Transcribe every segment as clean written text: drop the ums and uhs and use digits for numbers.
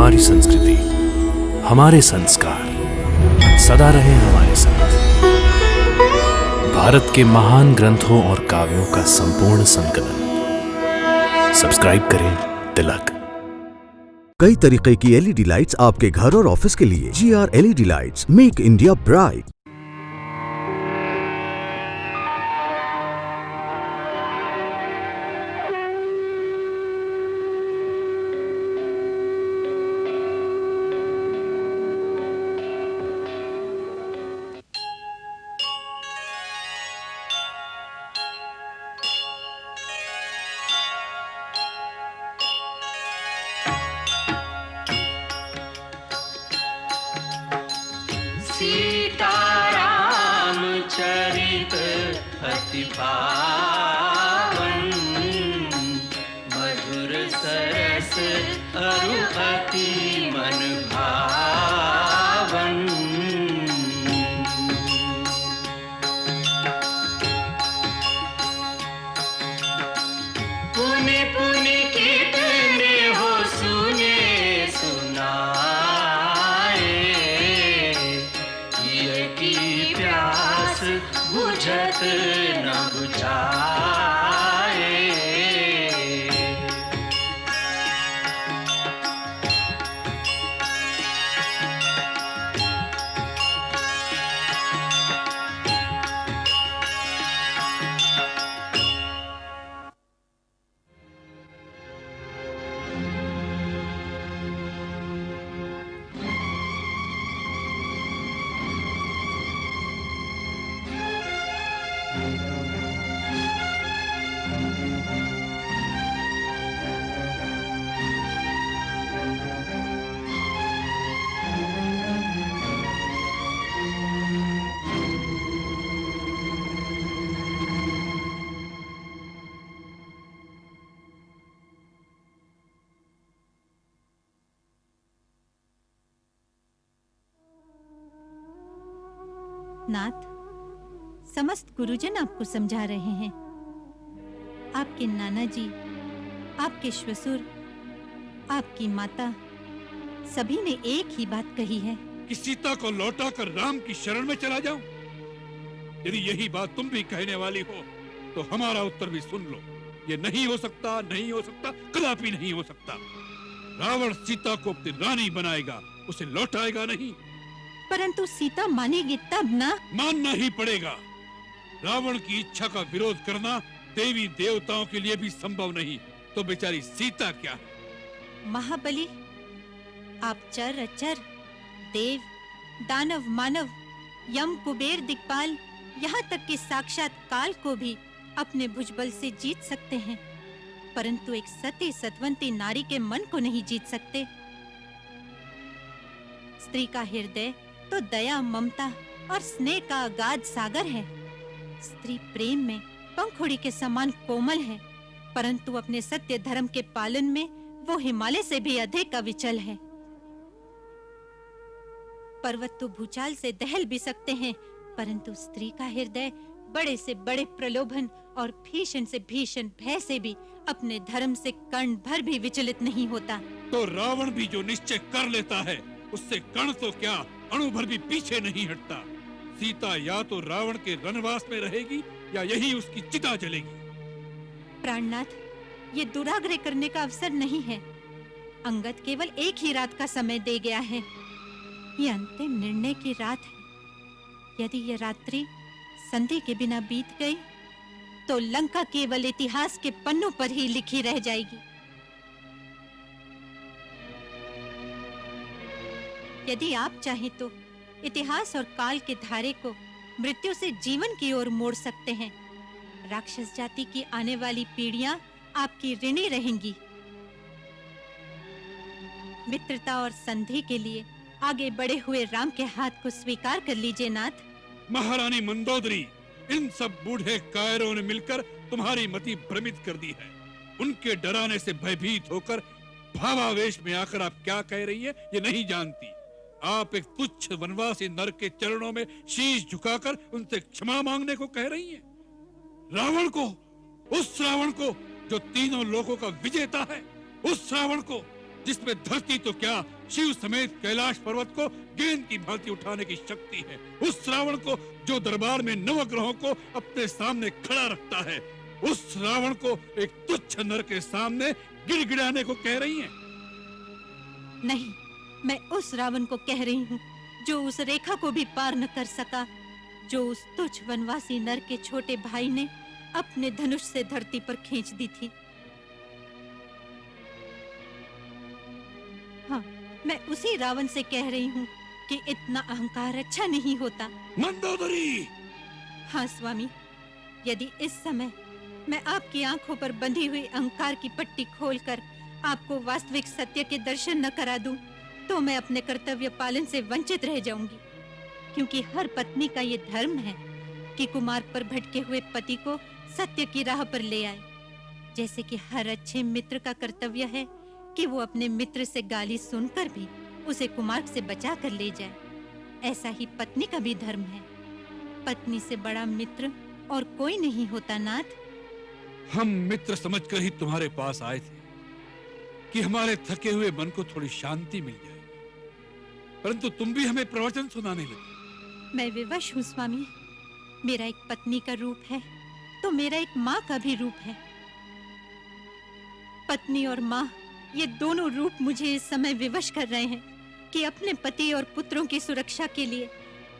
हमारी संस्कृति, हमारे संस्कार सदा रहे हमारे साथ। भारत के महान ग्रंथों और काव्यों का संपूर्ण संकलन। सब्सक्राइब करें तिलक। कई तरीके की एलईडी लाइट्स आपके घर और ऑफिस के लिए। GR LED lights, make India bright. Sitaram चरित अति पावन, मधुर सरस अरु अति मन भावन। पुनि पुनि कितने हो सुने सुनाए, की प्यास बुझत न बुझाए। नाथ, समस्त गुरुजन आपको समझा रहे हैं। आपके नाना जी, आपके श्वशुर, आपकी माता, सभी ने एक ही बात कही है कि सीता को लौटा कर राम की शरण में चला जाऊं। यदि यही बात तुम भी कहने वाली हो तो हमारा उत्तर भी सुन लो। ये नहीं हो सकता, नहीं हो सकता, कदापि नहीं हो सकता। रावण सीता को अपनी रानी बनाएगा, उसे लौटाएगा नहीं। परंतु सीता मानेगी तब ना। मानना ही पड़ेगा। रावण की इच्छा का विरोध करना देवी देवताओं के लिए भी संभव नहीं, तो बेचारी सीता क्या है? महाबली, आप चर अचर, देव, दानव, मानव, यम, कुबेर, दिक्पाल, यहाँ तक कि साक्षात काल को भी अपने भुजबल से जीत सकते हैं, परंतु एक सती सतवंती नारी के मन को नहीं जीत सकते। स्त्री का हृदय तो दया, ममता और स्नेह का अगाध सागर है। स्त्री प्रेम में पंखुड़ी के समान कोमल है, परंतु अपने सत्य धर्म के पालन में वो हिमालय से भी अधिक अविचल है। पर्वत तो भूचाल से दहल भी सकते हैं, परंतु स्त्री का हृदय बड़े से बड़े प्रलोभन और भीषण से भीषण भय से भी अपने धर्म से कण भर भी विचलित नहीं होता। तो रावण भी जो निश्चय कर लेता है, उससे कण तो क्या, अणु भर भी पीछे नहीं हटता। सीता या तो रावण के वनवास में रहेगी या यही उसकी चिता जलेगी। प्राणनाथ, ये दुराग्रह करने का अवसर नहीं है। अंगद केवल एक ही रात का समय दे गया है। ये अंतिम निर्णय की रात है। यदि ये रात्रि संधि के बिना बीत गई तो लंका केवल इतिहास के पन्नों पर ही लिखी रह जाएगी। यदि आप चाहें तो इतिहास और काल के धारे को मृत्यु से जीवन की ओर मोड़ सकते हैं। राक्षस जाति की आने वाली पीढ़ियां आपकी ऋणी रहेंगी। मित्रता और संधि के लिए आगे बढ़े हुए राम के हाथ को स्वीकार कर लीजिए नाथ। महारानी मंदोदरी, इन सब बूढ़े कायरों ने मिलकर तुम्हारी मति भ्रमित कर दी है। उनके डराने से भयभीत होकर भावावेश में आकर आप क्या कह रही है ये नहीं जानती। आप एक तुच्छ वनवासी नर के चरणों में शीश झुकाकर उनसे क्षमा मांगने को कह रही हैं। रावण को, उस रावण को जो तीनों लोगों का विजेता है, उस रावण को जिसमें धरती तो क्या, शिव समेत कैलाश पर्वत को गेंद की भांति उठाने की शक्ति है, उस रावण को जो दरबार में नवग्रहों को अपने सामने खड़ा रखता है, उस रावण को एक तुच्छ नर के सामने गिड़गिड़ाने को कह रही हैं? नहीं, मैं उस रावण को कह रही हूँ जो उस रेखा को भी पार न कर सका, जो उस तुच्छ वनवासी नर के छोटे भाई ने अपने धनुष से धरती पर खींच दी थी। हाँ, मैं उसी रावण से कह रही हूँ कि इतना अहंकार अच्छा नहीं होता। मंदोदरी! हाँ स्वामी, यदि इस समय मैं आपकी आंखों पर बंधी हुई अहंकार की पट्टी खोलकर आपको वास्तविक सत्य के दर्शन न करा दूं, तो मैं अपने कर्तव्य पालन से वंचित रह जाऊंगी। क्योंकि हर पत्नी का ये धर्म है कि कुमार्ग पर भटके हुए पति को सत्य की राह पर ले आए, जैसे कि हर अच्छे मित्र का कर्तव्य है कि वो अपने मित्र से गाली सुनकर भी उसे कुमार्ग से बचा कर ले जाए। ऐसा ही पत्नी का भी धर्म है। पत्नी से बड़ा मित्र और कोई नहीं होता नाथ। हम मित्र समझकर ही तुम्हारे पास आए थे कि हमारे थके हुए मन को थोड़ी शांति मिल जाए, परंतु तुम भी हमें प्रवचन सुनाने लगे। मैं विवश हूँ स्वामी। मेरा एक पत्नी का रूप है तो मेरा एक माँ का भी रूप है। पत्नी और माँ, ये दोनों रूप मुझे इस समय विवश कर रहे हैं कि अपने पति और पुत्रों की सुरक्षा के लिए,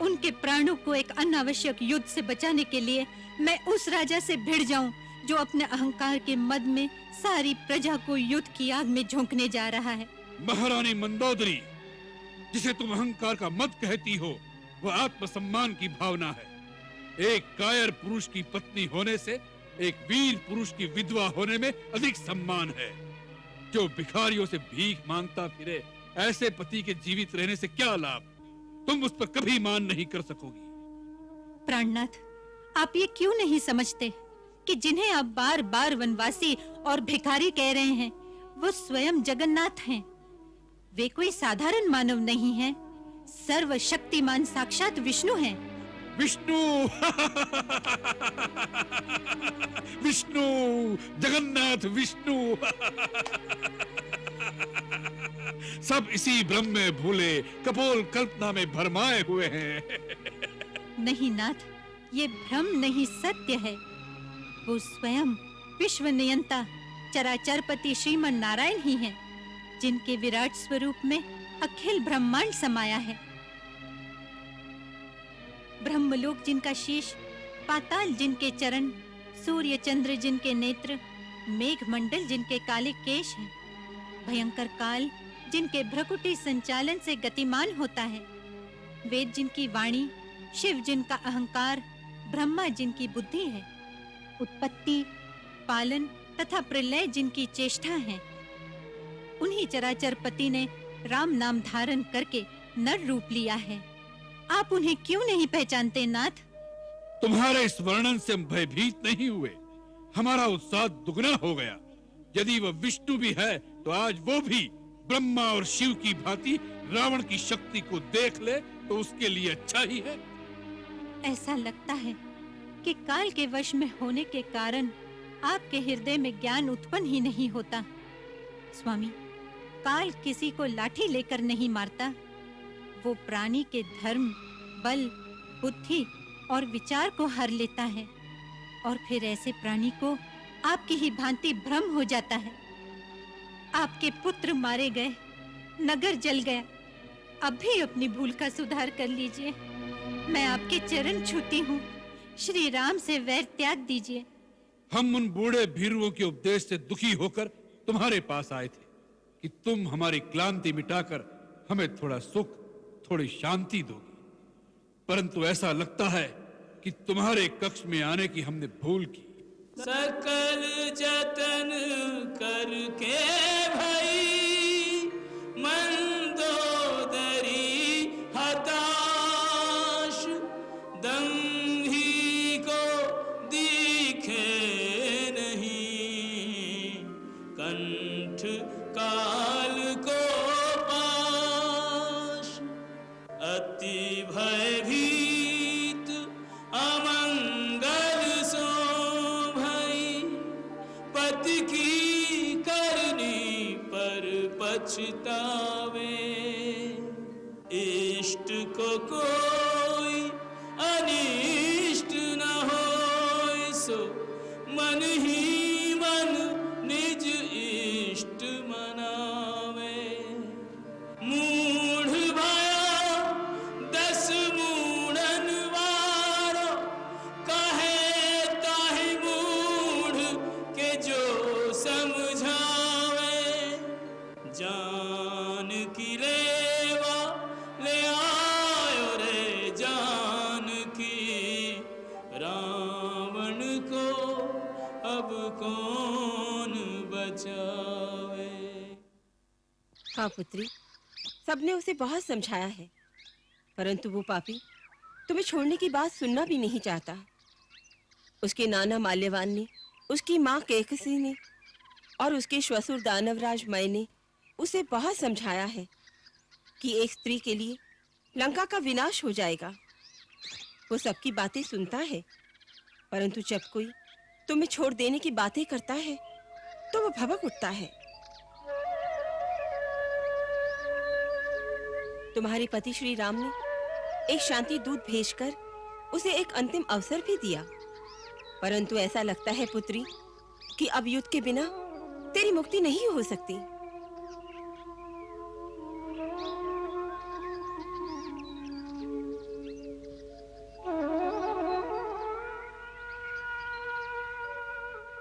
उनके प्राणों को एक अनावश्यक युद्ध से बचाने के लिए मैं उस राजा से भिड़ जाऊं जो अपने अहंकार के मद में सारी प्रजा को युद्ध की आग में झोंकने जा रहा है। महारानी मंदोदरी, जिसे तुम अहंकार का मद कहती हो, वह आत्मसम्मान की भावना है। एक कायर पुरुष की पत्नी होने से एक वीर पुरुष की विधवा होने में अधिक सम्मान है। जो भिखारियों से भीख मांगता फिरे, ऐसे पति के जीवित रहने से क्या लाभ? तुम उस पर कभी मान नहीं कर सकोगी। प्राणनाथ, आप ये क्यों नहीं समझते कि जिन्हें आप बार बार वनवासी और भिखारी कह रहे हैं, वो स्वयं जगन्नाथ हैं। वे कोई साधारण मानव नहीं हैं, सर्वशक्तिमान साक्षात विष्णु हैं। विष्णु! विष्णु! जगन्नाथ विष्णु! सब इसी भ्रम में भूले, कपोल कल्पना में भरमाए हुए हैं। नहीं नाथ, ये भ्रम नहीं, सत्य है। वो स्वयं विश्व नियंता चराचरपति श्रीमन नारायण ही हैं, जिनके विराट स्वरूप में अखिल ब्रह्मांड समाया है। ब्रह्मलोक जिनका शीश, पाताल जिनके चरण, सूर्य चंद्र जिनके नेत्र, मेघ मंडल जिनके काले केश हैं, भयंकर काल जिनके भ्रकुटी संचालन से गतिमान होता है, वेद जिनकी वाणी, शिव जिनका अहंकार, ब्रह्मा जिनकी बुद्धि है, उत्पत्ति, पालन तथा प्रलय जिनकी चेष्टा है, उन्हीं चराचर पति ने राम नाम धारण करके नर रूप लिया है। आप उन्हें क्यों नहीं पहचानते नाथ? तुम्हारे इस वर्णन से हम भयभीत नहीं हुए, हमारा उत्साह दुगना हो गया। यदि वह विष्णु भी है तो आज वो भी ब्रह्मा और शिव की भांति रावण की शक्ति को देख ले तो उसके लिए अच्छा ही है। ऐसा लगता है कि काल के वश में होने के कारण आपके हृदय में ज्ञान उत्पन्न ही नहीं होता। स्वामी, काल किसी को लाठी लेकर नहीं मारता, वो प्राणी के धर्म, बल, बुद्धि और विचार को हर लेता है और फिर ऐसे प्राणी को आपकी ही भांति भ्रम हो जाता है। आपके पुत्र मारे गए, नगर जल गया, अब भी अपनी भूल का सुधार कर लीजिए। मैं आपके चरण छूती हूँ, श्री राम से वैर त्याग दीजिए। हम उन बूढ़े भीरुओं के उपदेश से दुखी होकर तुम्हारे पास आए थे कि तुम हमारी क्लांति मिटाकर हमें थोड़ा सुख, थोड़ी शांति दोगी, परंतु ऐसा लगता है कि तुम्हारे कक्ष में आने की हमने भूल की। सकल जतन करके भई मंदोदरी हताश, दंभी को दिखे नहीं, कंठ काल को पाश, अति भयभीत अमंगल सो पति की करनी पर पछतावे। इष्ट को कोई अनिष्ट न होए, सो मन ही मन निज इष्ट मनावे। मूढ़ भया 10 मूढ़न वारो, कहे ताहि मूढ़ के जो समझावे। जान की लेवा ले आयो रे जानकी, रावण को अब कौन बचावे। हाँ पुत्री, सबने उसे बहुत समझाया है, परंतु वो पापी तुम्हें छोड़ने की बात सुनना भी नहीं चाहता। उसके नाना माल्यवान ने, उसकी माँ कैकसी ने और उसके श्वशुर दानवराज मय ने उसे बहुत समझाया है कि एक स्त्री के लिए लंका का विनाश हो जाएगा। वो सबकी बातें सुनता है, परंतु जब कोई तुम्हें छोड़ देने की बातें करता है तो वो भभक उठता है। तुम्हारे पति श्री राम ने एक शांति दूत भेजकर उसे एक अंतिम अवसर भी दिया, परंतु ऐसा लगता है पुत्री कि अब युद्ध के बिना तेरी मुक्ति नहीं हो सकती।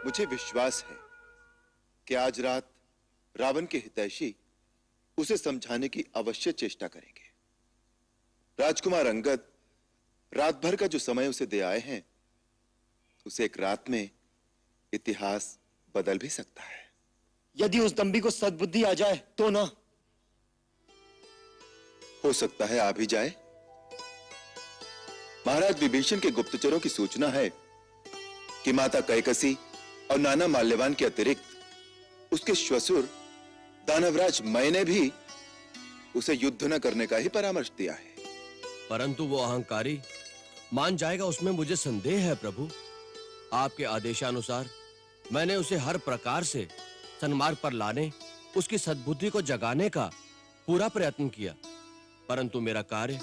मुझे विश्वास है कि आज रात रावण के हितैषी उसे समझाने की अवश्य चेष्टा करेंगे। राजकुमार अंगद रात भर का जो समय उसे दे आए हैं, उसे एक रात में इतिहास बदल भी सकता है। यदि उस दंभी को सद्बुद्धि आ जाए तो ना। हो सकता है आ भी जाए। महाराज विभीषण के गुप्तचरों की सूचना है कि माता कैकसी और नाना माल्यवान के अतिरिक्त उसके श्वशुर दानवराज मय ने भी उसे युद्ध न करने का ही परामर्श दिया है। परंतु वो अहंकारी मान जाएगा, उसमें मुझे संदेह है प्रभु। आपके आदेशानुसार मैंने उसे हर प्रकार से सन्मार्ग पर लाने, उसकी सद्बुद्धि को जगाने का पूरा प्रयत्न किया, परंतु मेरा कार्य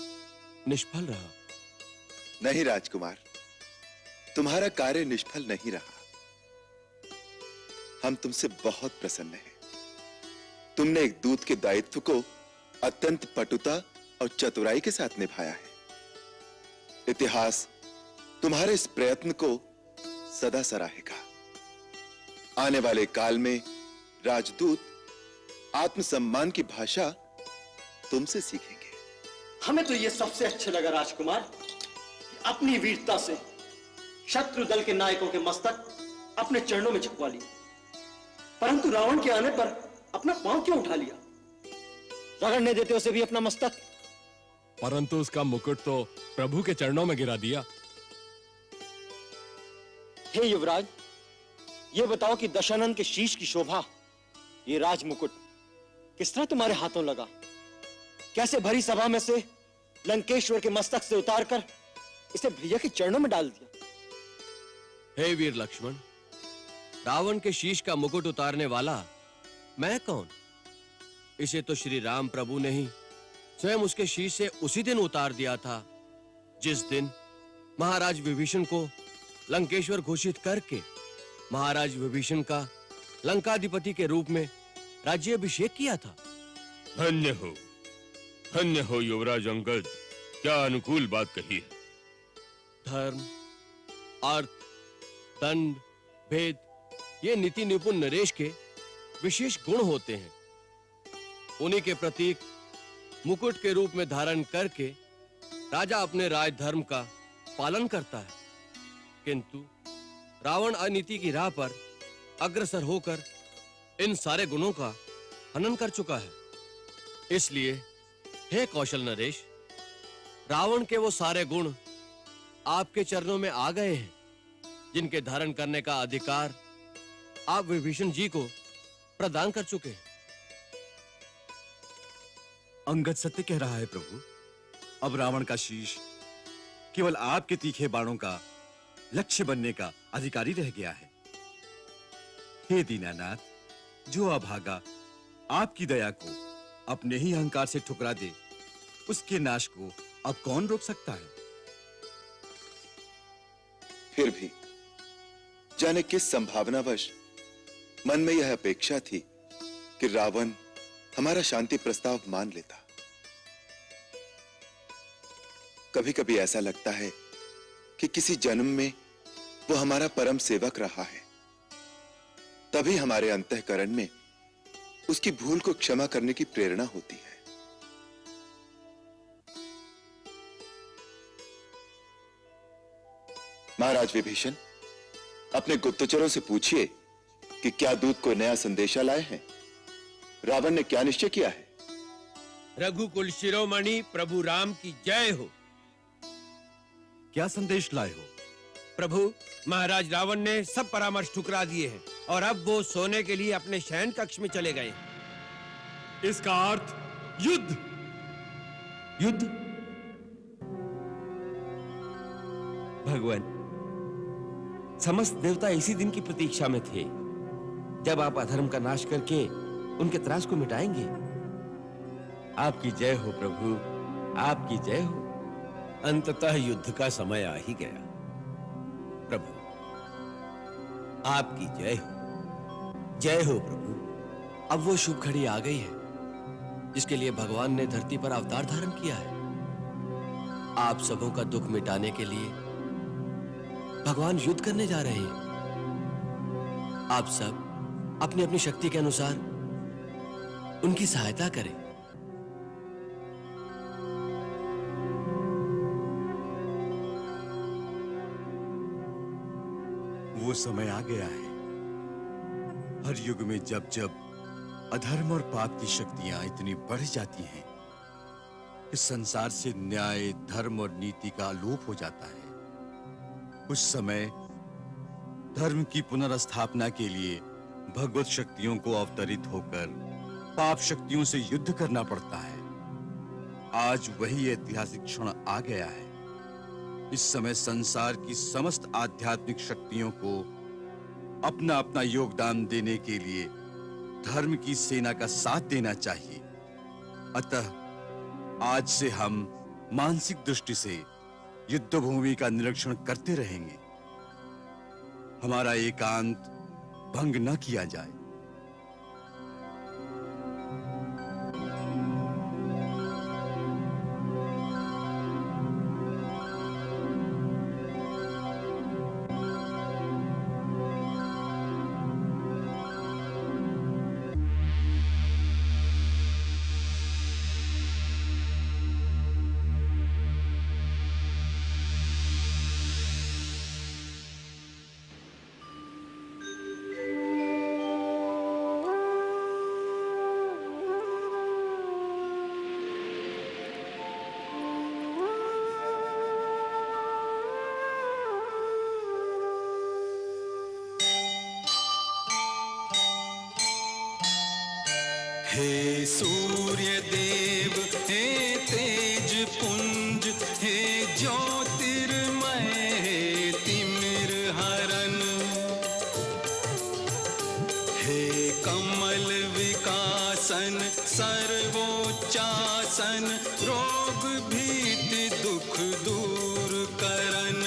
निष्फल रहा। नहीं राजकुमार, तुम्हारा कार्य निष्फल नहीं रहा। हम तुमसे बहुत प्रसन्न हैं। तुमने एक दूत के दायित्व को अत्यंत पटुता और चतुराई के साथ निभाया है। इतिहास तुम्हारे इस प्रयत्न को सदा सराहेगा। आने वाले काल में राजदूत आत्मसम्मान की भाषा तुमसे सीखेंगे। हमें तो ये सबसे अच्छे लगा राजकुमार कि अपनी वीरता से शत्रु दल के नायकों के मस्तक अपने चरणों में झुकवा लिए, परंतु रावण के आने पर अपना पांव क्यों उठा लिया? रगड़ने देते उसे भी अपना मस्तक। परंतु उसका मुकुट तो प्रभु के चरणों में गिरा दिया। हे युवराज, ये बताओ कि दशानन के शीश की शोभा, ये राज मुकुट किस तरह तुम्हारे हाथों लगा? कैसे भरी सभा में से लंकेश्वर के मस्तक से उतारकर इसे भैया के चरणों में डाल दिया? हे वीर लक्ष्मण, रावण के शीश का मुकुट उतारने वाला मैं कौन? इसे तो श्री राम प्रभु ने ही स्वयं उसके शीश से उसी दिन उतार दिया था जिस दिन महाराज विभीषण को लंकेश्वर घोषित करके महाराज विभीषण का लंकाधिपति के रूप में राज्याभिषेक किया था। धन्य हो युवराज अंगद, क्या अनुकूल बात कही है। धर्म, अर्थ, दंड, भेद, ये नीति निपुण नरेश के विशेष गुण होते हैं। उन्हीं के प्रतीक मुकुट के रूप में धारण करके राजा अपने राज धर्म का पालन करता है, किंतु रावण अनीति की राह पर अग्रसर होकर इन सारे गुणों का हनन कर चुका है। इसलिए हे कौशल नरेश, रावण के वो सारे गुण आपके चरणों में आ गए हैं जिनके धारण करने का अधिकार आप विभीषण जी को प्रदान कर चुके हैं। अंगद सत्य कह रहा है प्रभु। अब रावण का शीश केवल आपके तीखे बाणों का लक्ष्य बनने का अधिकारी रह गया है। हे दीनानाथ, जो अभागा आपकी दया को अपने ही अहंकार से ठुकरा दे, उसके नाश को अब कौन रोक सकता है? फिर भी जाने किस संभावनावश मन में यह अपेक्षा थी कि रावण हमारा शांति प्रस्ताव मान लेता। कभी कभी ऐसा लगता है कि किसी जन्म में वो हमारा परम सेवक रहा है, तभी हमारे अंतःकरण में उसकी भूल को क्षमा करने की प्रेरणा होती है। महाराज विभीषण, अपने गुप्तचरों से पूछिए कि क्या दूत कोई नया संदेशा लाए हैं। रावण ने क्या निश्चय किया है? रघुकुल शिरोमणि प्रभु राम की जय हो। क्या संदेश लाए हो? प्रभु, महाराज रावण ने सब परामर्श ठुकरा दिए हैं और अब वो सोने के लिए अपने शयन कक्ष में चले गए। इसका अर्थ युद्ध। युद्ध? भगवान, समस्त देवता इसी दिन की प्रतीक्षा में थे जब आप अधर्म का नाश करके उनके त्रास को मिटाएंगे। आपकी जय हो प्रभु, आपकी जय हो। अंततः युद्ध का समय आ ही गया। प्रभु, आपकी जय हो, जय हो प्रभु। अब वो शुभ घड़ी आ गई है जिसके लिए भगवान ने धरती पर अवतार धारण किया है। आप सबों का दुख मिटाने के लिए भगवान युद्ध करने जा रहे हैं। आप सब अपनी अपनी शक्ति के अनुसार उनकी सहायता करें। वो समय आ गया है। हर युग में जब जब अधर्म और पाप की शक्तियां इतनी बढ़ जाती हैं कि संसार से न्याय, धर्म और नीति का लोप हो जाता है, उस समय धर्म की पुनर्स्थापना के लिए भगवत शक्तियों को अवतरित होकर पाप शक्तियों से युद्ध करना पड़ता है। आज वही ऐतिहासिक क्षण आ गया है। इस समय संसार की समस्त आध्यात्मिक शक्तियों को अपना अपना योगदान देने के लिए धर्म की सेना का साथ देना चाहिए। अतः आज से हम मानसिक दृष्टि से युद्ध भूमि का निरीक्षण करते रहेंगे। हमारा एकांत भंग न किया जाए। हे सूर्य देव, हे तेज पुंज, हे ज्योतिर्मय, हे तिमिर हरण, हे कमल विकासन, सर्वोच्चासन, रोग भीति दुख दूर करन,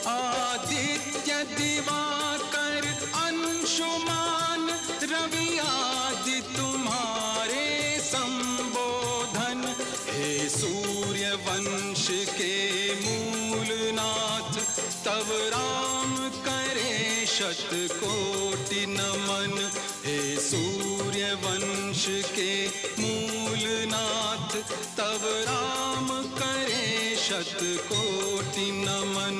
आदित्य दिवाकर अंशुमान, रवि आदि तुम्हारे संबोधन, हे सूर्य वंश के मूलनाथ, तब राम करे शतकोटि नमन, हे सूर्य वंश के मूलनाथ, तब राम करे शतकोटि नमन।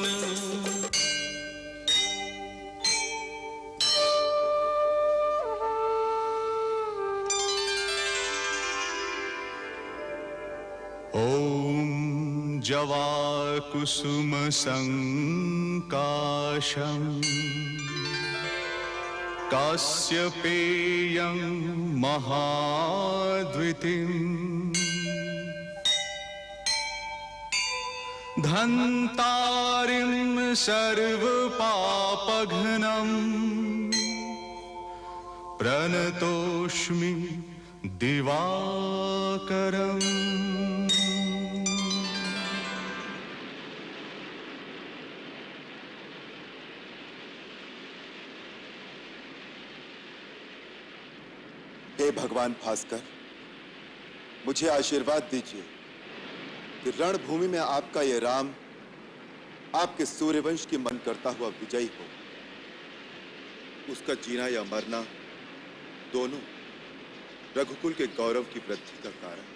ॐ जवाकुसुम संकाशं कास्यपेयं महाद्वितीम् धन्तारिं सर्वपापघ्नं प्रणतोष्मि दिवाकरम्। हे भगवान भास्कर, मुझे आशीर्वाद दीजिए कि रणभूमि में आपका ये राम आपके सूर्यवंश की मन करता हुआ विजयी हो। उसका जीना या मरना दोनों रघुकुल के गौरव की वृद्धि का कारण।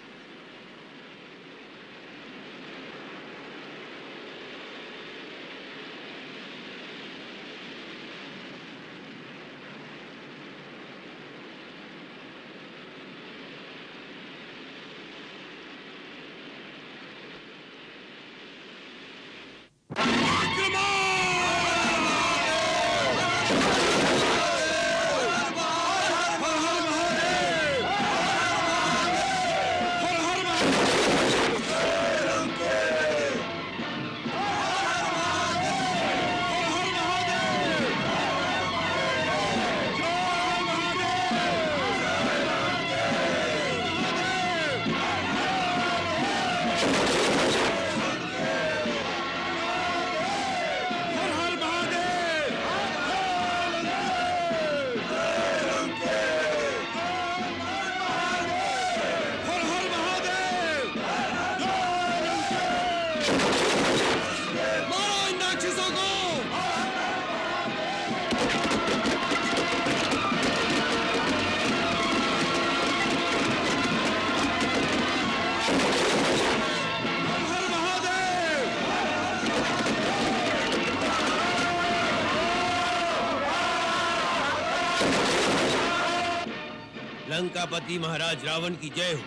लंकापति महाराज रावण की जय हो।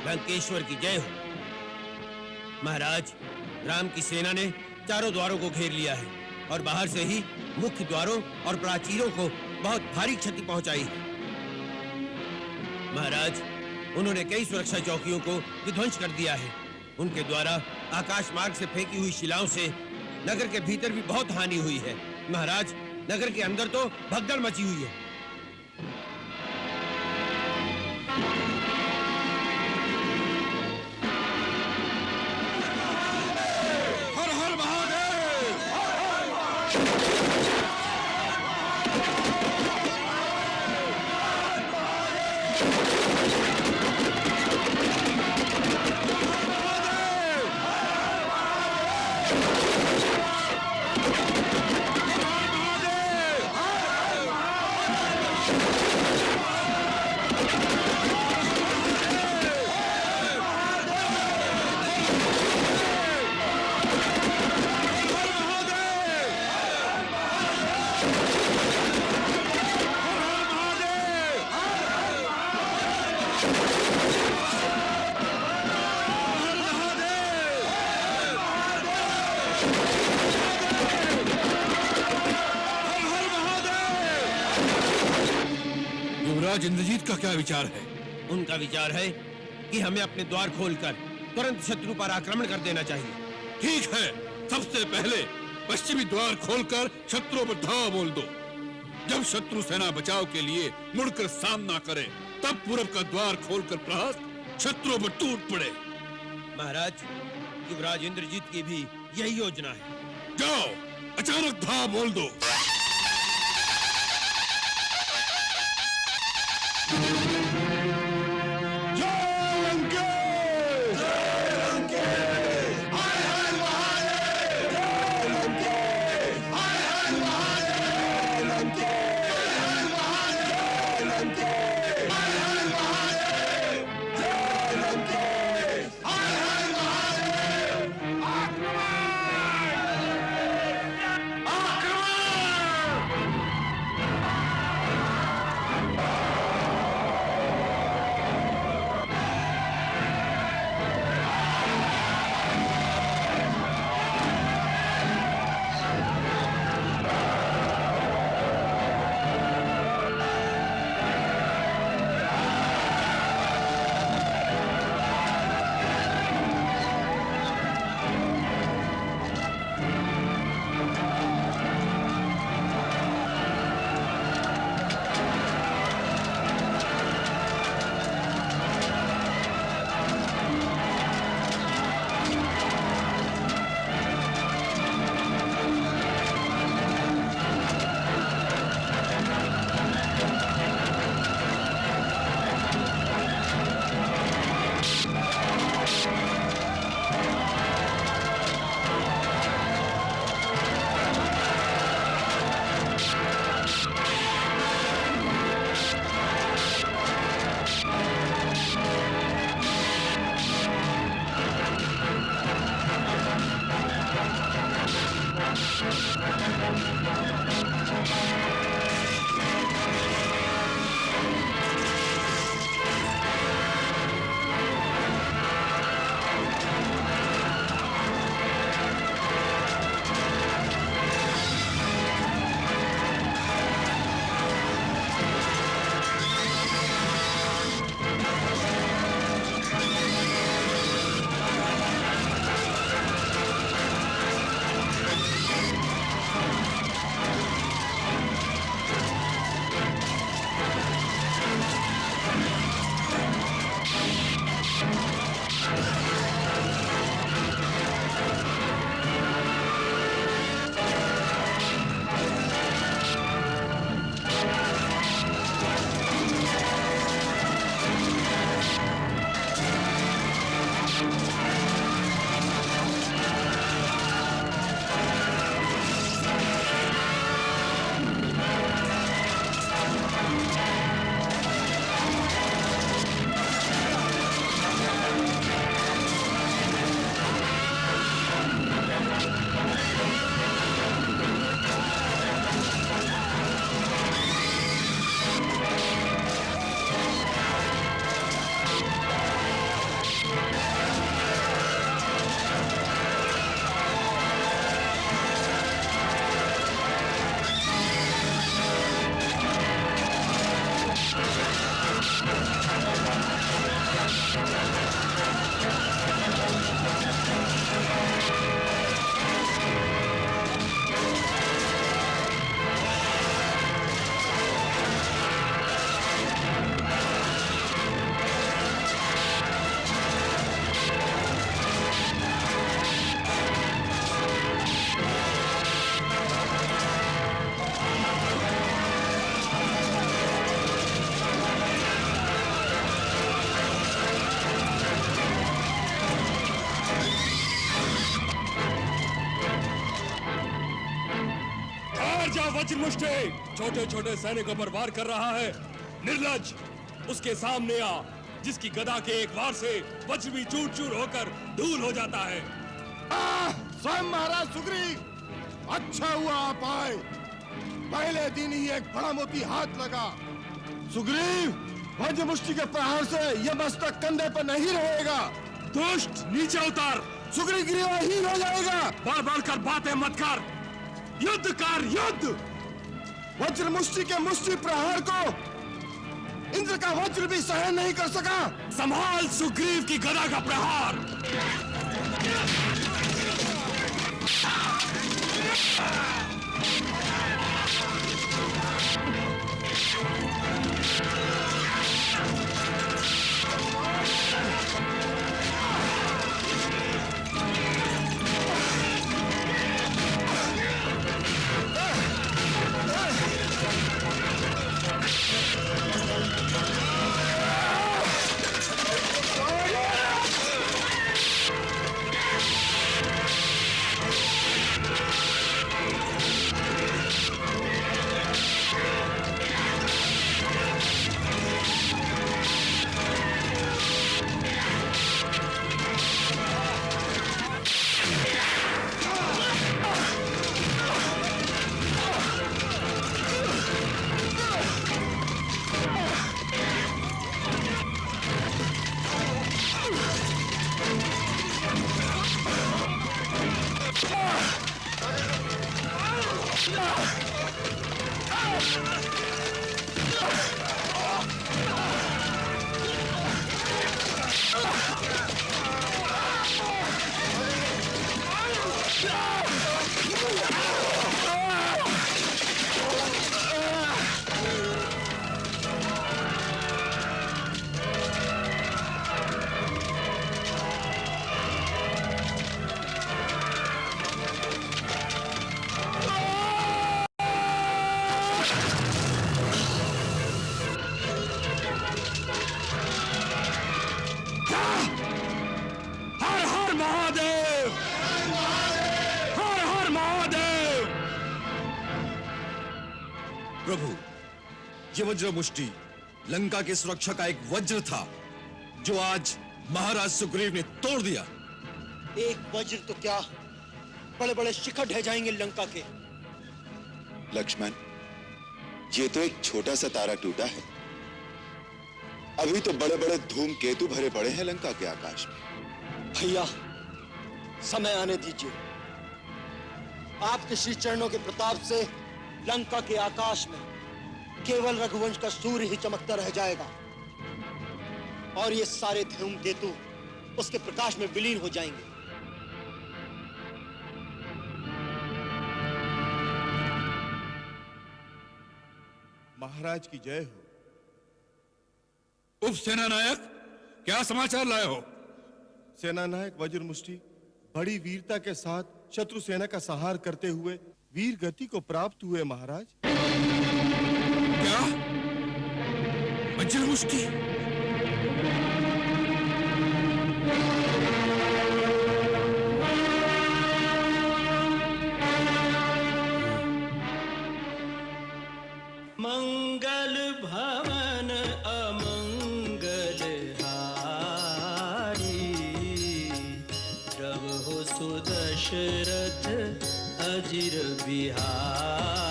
लंकेश्वर की जय हो। महाराज, राम की सेना ने चारों द्वारों को घेर लिया है और बाहर से ही मुख्य द्वारों और प्राचीरों को बहुत भारी क्षति पहुंचाई है। महाराज, उन्होंने कई सुरक्षा चौकियों को विध्वंस कर दिया है। उनके द्वारा आकाश मार्ग से फेंकी हुई शिलाओं से नगर के भीतर भी बहुत हानि हुई है। महाराज, नगर के अंदर तो भगदड़ मची हुई है। युवराज इंद्रजीत का क्या विचार है? उनका विचार है कि हमें अपने द्वार खोलकर तुरंत शत्रु पर आक्रमण कर देना चाहिए। ठीक है, सबसे पहले पश्चिमी द्वार खोलकर शत्रुओं पर धावा बोल दो। जब शत्रु सेना बचाव के लिए मुड़कर सामना करे, तब पूरब का द्वार खोलकर प्रहस्त शत्रुओं पर टूट पड़े। महाराज, युवराज इंद्रजीत की भी यही योजना है। जाओ, अचानक धावा बोल दो। आक्रमण! वज्रमुष्टि छोटे छोटे सैनिकों पर वार कर रहा है। निर्लज, उसके सामने आ, जिसकी गदा के एक वार से वज्र भी चूर चूर होकर धूल हो जाता है। स्वयं महाराज सुग्रीव, अच्छा हुआ आप आए। पहले दिन ही एक बड़ा मोती हाथ लगा। सुग्रीव, वज्रमुष्टि के प्रहार से यह मस्तक कंधे पर नहीं रहेगा। दुष्ट, नीचे उतर। सुग्रीव ग्रीवहीन हो जाएगा। बढ़ बढ़ कर बातें मत कर। युद्ध कर, युद्ध। वज्रमुष्टि के मुष्टि प्रहार को इंद्र का वज्र भी सहन नहीं कर सका। संभाल सुग्रीव की गदा का प्रहार। प्रभु, ये वज्रमुष्टि लंका की सुरक्षा का एक वज्र था जो आज महाराज सुग्रीव ने तोड़ दिया। एक वज्र तो क्या, बड़े बड़े शिखर ढह जाएंगे लंका के। लक्ष्मण, ये तो एक छोटा सा तारा टूटा है। अभी तो बड़े बड़े धूमकेतु भरे पड़े हैं लंका के आकाश में। भैया, समय आने दीजिए। आपके श्री चरणों के प्रताप से लंका के आकाश में केवल रघुवंश का सूर्य ही चमकता रह जाएगा और ये सारे धूमकेतु उसके प्रकाश में विलीन हो जाएंगे। महाराज की जय हो। उप सेनानायक, क्या समाचार लाए हो? सेनानायक वज्रमुष्टि बड़ी वीरता के साथ शत्रु सेना का संहार करते हुए वीर गति को प्राप्त हुए महाराज। क्या? वज्रमुष्टि? मंगल भवन अमंगल हारी, प्रभु सुदशरथ अजिर बिहारी।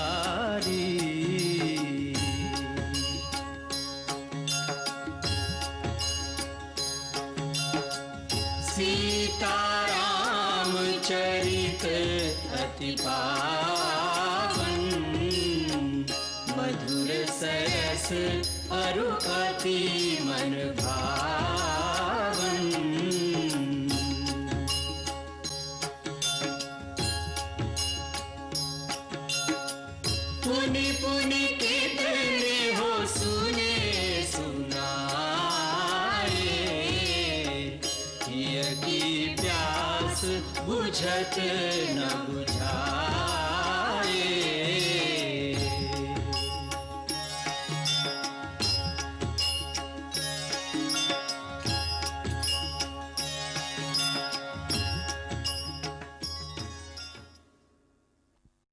सीताराम चरित अति पावन, मधुर सरस अरु अति मन भावन। पुनि पुनि कितने हो सुने सुनाए, किया की प्यास बुझत न बुझ